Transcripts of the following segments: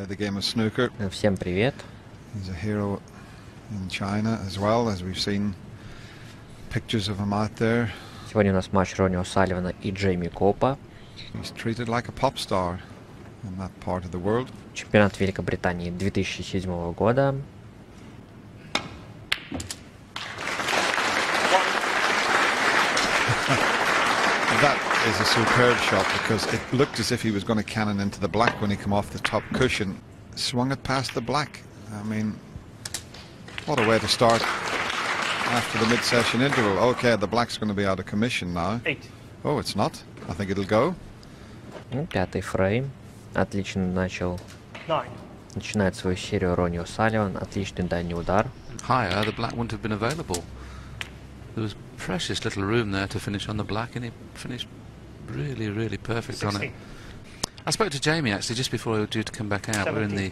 the game of snooker. Всем привет. He's a hero in China as well, as we've seen pictures of him out there. Сегодня у нас матч Ронни О'Салливана и Джейми Копа. He's treated like a pop star in that part of the world. Чемпионат Великобритании 2007 года. That is a superb shot because it looked as if he was going to cannon into the black when he came off the top cushion. Swung it past the black. I mean, what a way to start after the mid-session interval. Okay, the black's going to be out of commission now. 8. Oh, it's not. I think it'll go. Пятый фрейм. Отлично начинает свою серию Ронни О'Салливан. Отличный дальний удар. Higher, the black wouldn't have been available. There was precious little room there to finish on the black, and he finished really, really perfect 16. on it. I spoke to Jamie actually just before we were due to come back out. 17. We're in the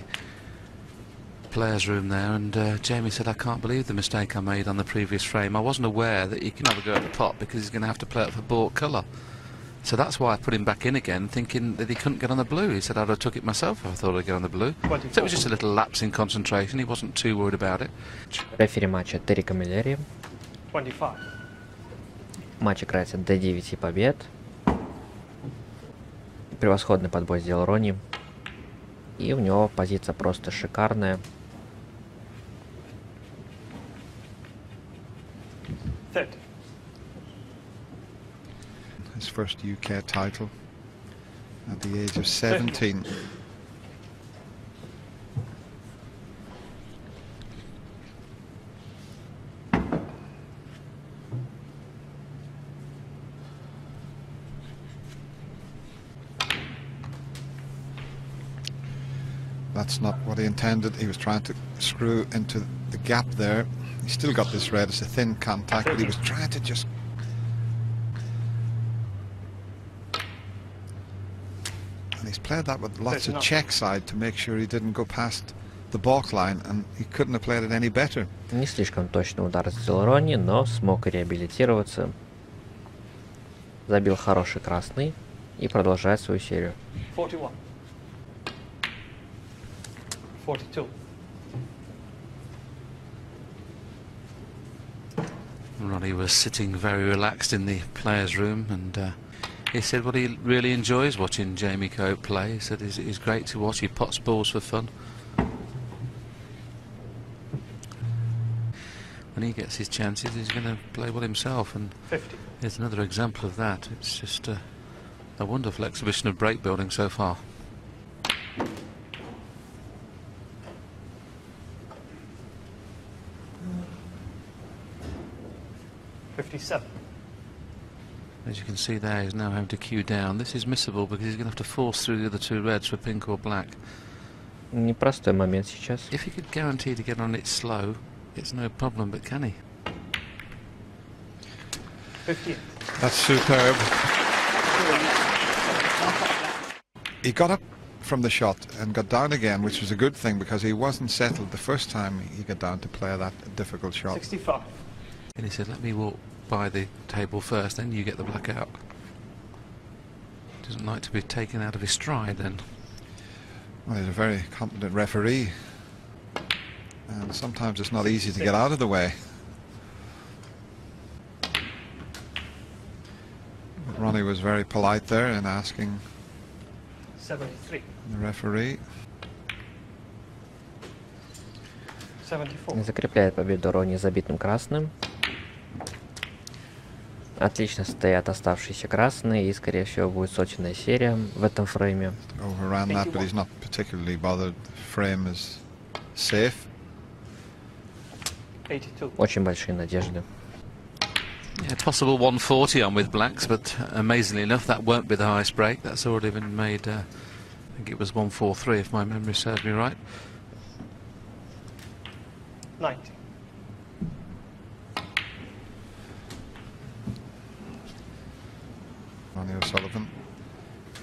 players' room there, and Jamie said, "I can't believe the mistake I made on the previous frame. I wasn't aware that he can never go at the pot because he's going to have to play it for bought colour. So that's why I put him back in again, thinking that he couldn't get on the blue. He said I'd have took it myself if I thought I'd get on the blue. 24. So it was just a little lapse in concentration. He wasn't too worried about it." Рефери матча Терри Камилleri. 25. Матч играется до 9 побед. Превосходный подбой сделал Ронни. И у него позиция просто шикарная. 30. His first UK title at the age of 17. That's not what he intended. He was trying to screw into the gap there. He still got this red. It's a thin contact, but he was trying to just... And he's played that with lots of check side to make sure he didn't go past the balk line, and he couldn't have played it any better. Не слишком точный удар сделал Ронни, но смог реабилитироваться. Забил хороший красный и продолжает свою серию. 41. 42. Ronnie was sitting very relaxed in the players' room, and he said what he really enjoys watching Jamie Cope play. He said he's great to watch. He pots balls for fun. When he gets his chances, he's going to play well himself, and 50. here's another example of that. It's just a wonderful exhibition of break building so far. 57. As you can see there, he's now having to cue down. This is missable because he's going to have to force through the other two reds for pink or black. Непростой момент сейчас. If he could guarantee to get on it slow, it's no problem, but can he? 58. That's superb. He got up from the shot and got down again, which was a good thing because he wasn't settled the first time he got down to play that difficult shot. 65. And he said, "Let me walk by the table first, then you get the black out." Doesn't like to be taken out of his stride then. Well, he's a very competent referee, and sometimes it's not easy to get out of the way. But Ronnie was very polite there in asking 73. the referee. 74. Закрепляет победу Ронни забитым красным. Отлично стоят оставшиеся красные, и скорее всего будет сотенная серия в этом фрейме. Overran that, but he's not particularly bothered. The frame is safe. 82. Очень большие надежды. Yeah, possible 140 on with blacks, but amazingly enough, that won't be the highest break. That's already been made. I think it was 143, if my memory serves me right. 90. Ronnie O'Sullivan,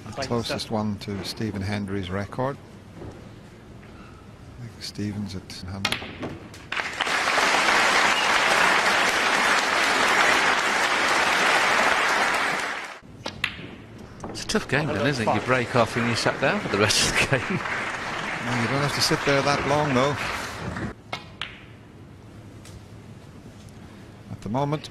the 97. closest one to Stephen Hendry's record. I think Stephen's at 100. It's a tough game then, isn't it? You break off and you sat down for the rest of the game. Well, you don't have to sit there that long, though. At the moment,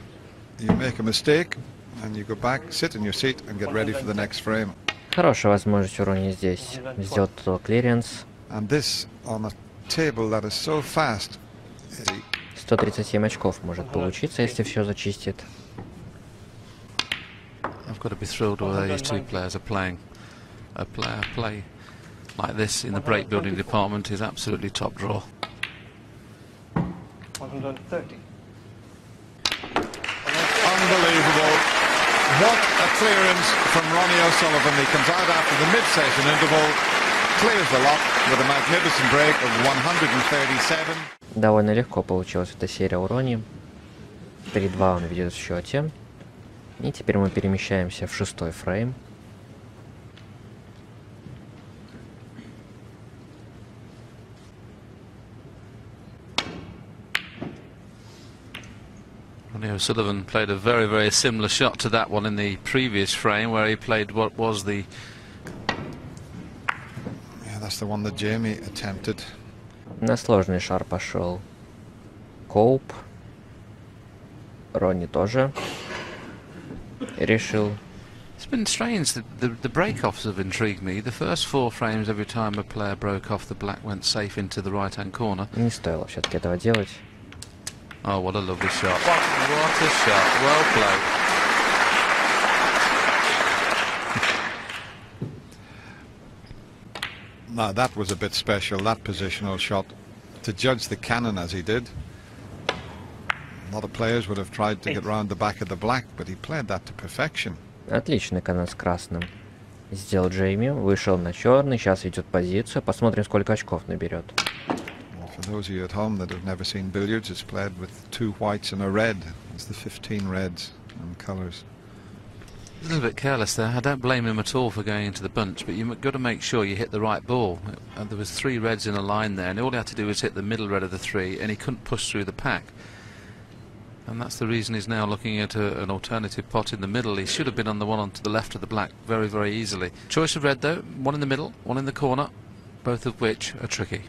you make a mistake, and you go back, sit in your seat, and get ready for the next frame. Хорошая возможность у Ронни здесь сделать клиренс. And this on a table that is so fast. 137 очков может получиться, если все зачистит. I've got to be thrilled with these two players are playing. A player play like this in the break building department is absolutely top draw. 130. Unbelievable. What a clearance from Ronnie O'Sullivan. He comes out after the mid-session interval, clears the lot with a magnificent break of 137. Довольно легко получилась эта серия у Ронни. 3-2 он ведет в счете. И теперь мы перемещаемся в 6-й фрейм. Ronnie O'Sullivan played a very, very similar shot to that one in the previous frame, where he played what was the... Yeah, that's the one that Jamie attempted. На сложный шар пошел Коуп. Ронни тоже решил. It's been strange, the break-offs have intrigued me. The first 4 frames, every time a player broke off, the black went safe into the right-hand corner. Не стоило все-таки этого делать. Oh, what a lovely shot. What a shot. Well played. Now, that was a bit special, that positional shot. To judge the cannon as he did. A lot of players would have tried to get round the back of the black, but he played that to perfection. Отличный канон с красным. Сделал Джейми, вышел на черный, сейчас ведет позицию. Посмотрим, сколько очков наберет. For those of you at home that have never seen billiards, it's played with 2 whites and a red. It's the 15 reds and colours. A little bit careless there. I don't blame him at all for going into the bunch, but you've got to make sure you hit the right ball. There was 3 reds in a line there, and all he had to do was hit the middle red of the 3, and he couldn't push through the pack. And that's the reason he's now looking at an alternative pot in the middle. He should have been on the one onto the left of the black very, very easily. Choice of red, though. One in the middle, one in the corner, both of which are tricky.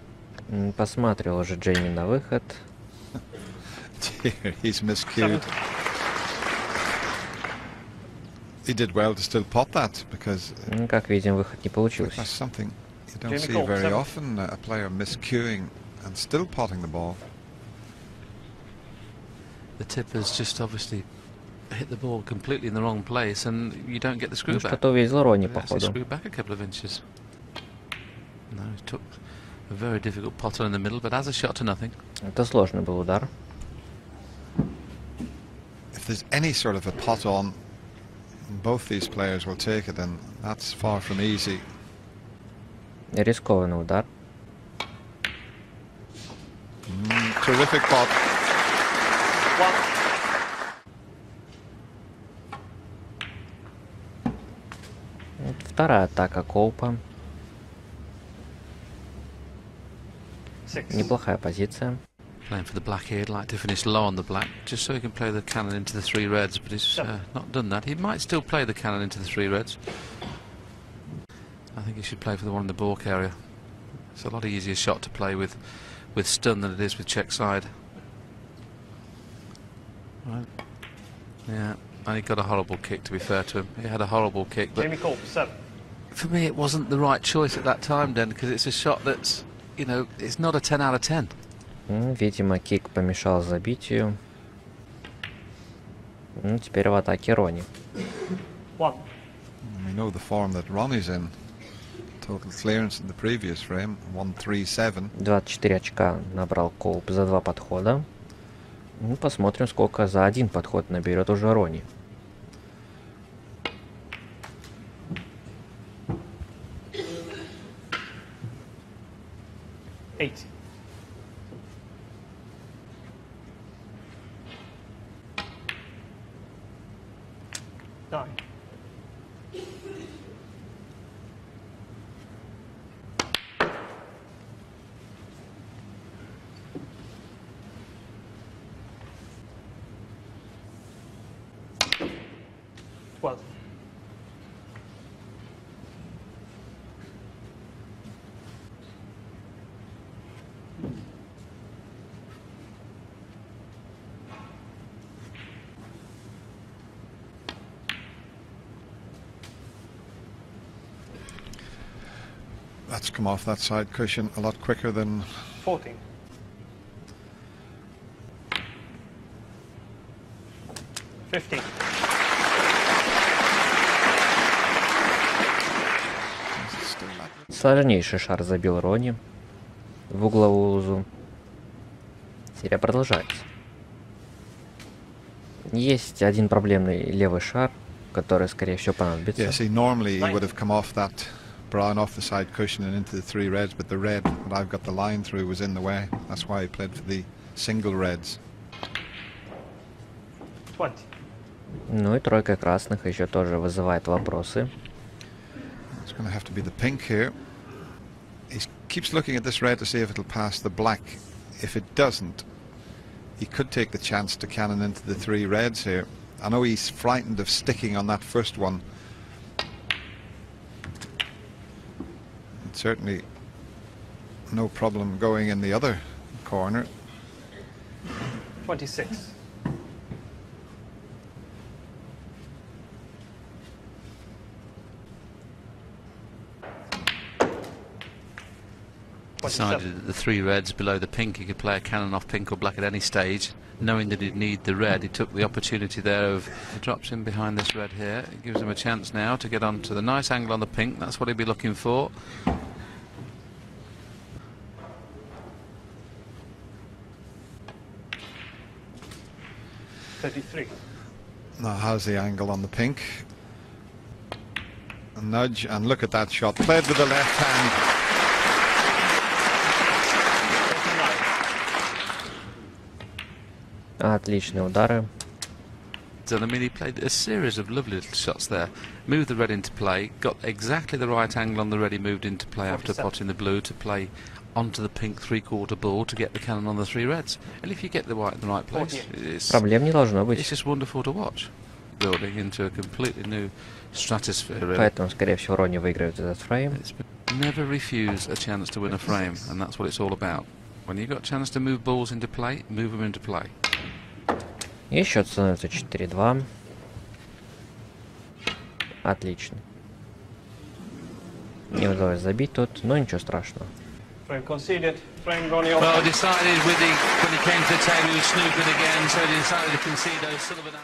Посмотрел уже Джейми на выход. Dear, he's miscued. He did well to still pot that, because Как видим, выход не получился. that's something you don't see very often, a player miscuing and still potting the ball. The tip has just obviously hit the ball completely in the wrong place, and you don't get the screw back. Что-то увидел Ронни, He actually походу. screwed back a couple of inches. No, he took a very difficult pot on in the middle, but as a shot to nothing. Это сложный был удар. If there's any sort of a pot on, both these players will take it, and that's far from easy. Рискованный удар. Terrific pot. Вторая атака Коупа. 6. Неплохая позиция. Playing for the black here, he'd like to finish low on the black, just so he can play the cannon into the 3 reds, but he's not done that. He might still play the cannon into the 3 reds. I think he should play for the one in the balk area. It's a lot easier shot to play with stun than it is with check side. Right. Yeah, and he got a horrible kick, to be fair to him. He had a horrible kick, but Jamie Cope, 7. for me it wasn't the right choice at that time, then, because it's a shot that's, you know, it's not a 10 out of 10. Видимо, кик помешал забитию. Теперь в атаке Ронни. 1. We know the form that Ronnie's in. Total clearance in the previous frame, 137. 24 очка набрал Коуп за 2 подхода. Посмотрим, сколько за 1 подход наберет уже Ронни. Eight. Nine. Well, That's come off that side cushion a lot quicker than 14. 15. Сложнейший шар забил Ронни в угловую лузу. Серия продолжается. Есть один проблемный левый шар, который, скорее всего, понадобится. Yeah, see, normally he would have come off that brown off the side cushion and into the three reds, but the red that I've got the line through was in the way. That's why he played for the single reds. 20. Ну и тройка красных еще тоже вызывает вопросы. It's going to have to be the pink here. He keeps looking at this red to see if it'll pass the black. If it doesn't, he could take the chance to cannon into the three reds here. I know he's frightened of sticking on that first one. And certainly no problem going in the other corner. 26. Decided that the three reds below the pink, he could play a cannon off pink or black at any stage. Knowing that he'd need the red, he took the opportunity there of... He drops in behind this red here. It gives him a chance now to get onto the nice angle on the pink. That's what he'd be looking for. Now how's the angle on the pink? A nudge, and look at that shot. Played with the left hand. Отличные удары. And I mean, he played a series of lovely little shots there. Moved the red into play, got exactly the right angle on the red he moved into play after potting the blue to play onto the pink three-quarter ball to get the cannon on the three reds. And if you get the white in the right place, Проблем не должно быть. It's just wonderful to watch. Building into a completely new stratosphere, really. Поэтому, скорее всего, Ронни выиграет этот фрейм. Never refuse a chance to win a frame, and that's what it's all about. When you got a chance to move balls into play, move them into play. И счет становится 4-2. Отлично. Не удалось забить тут, но ничего страшного. Frame conceded. Frame Ronnie off. Well, decided when he came to the table he was snookered again, so he decided to concede those Sullivan.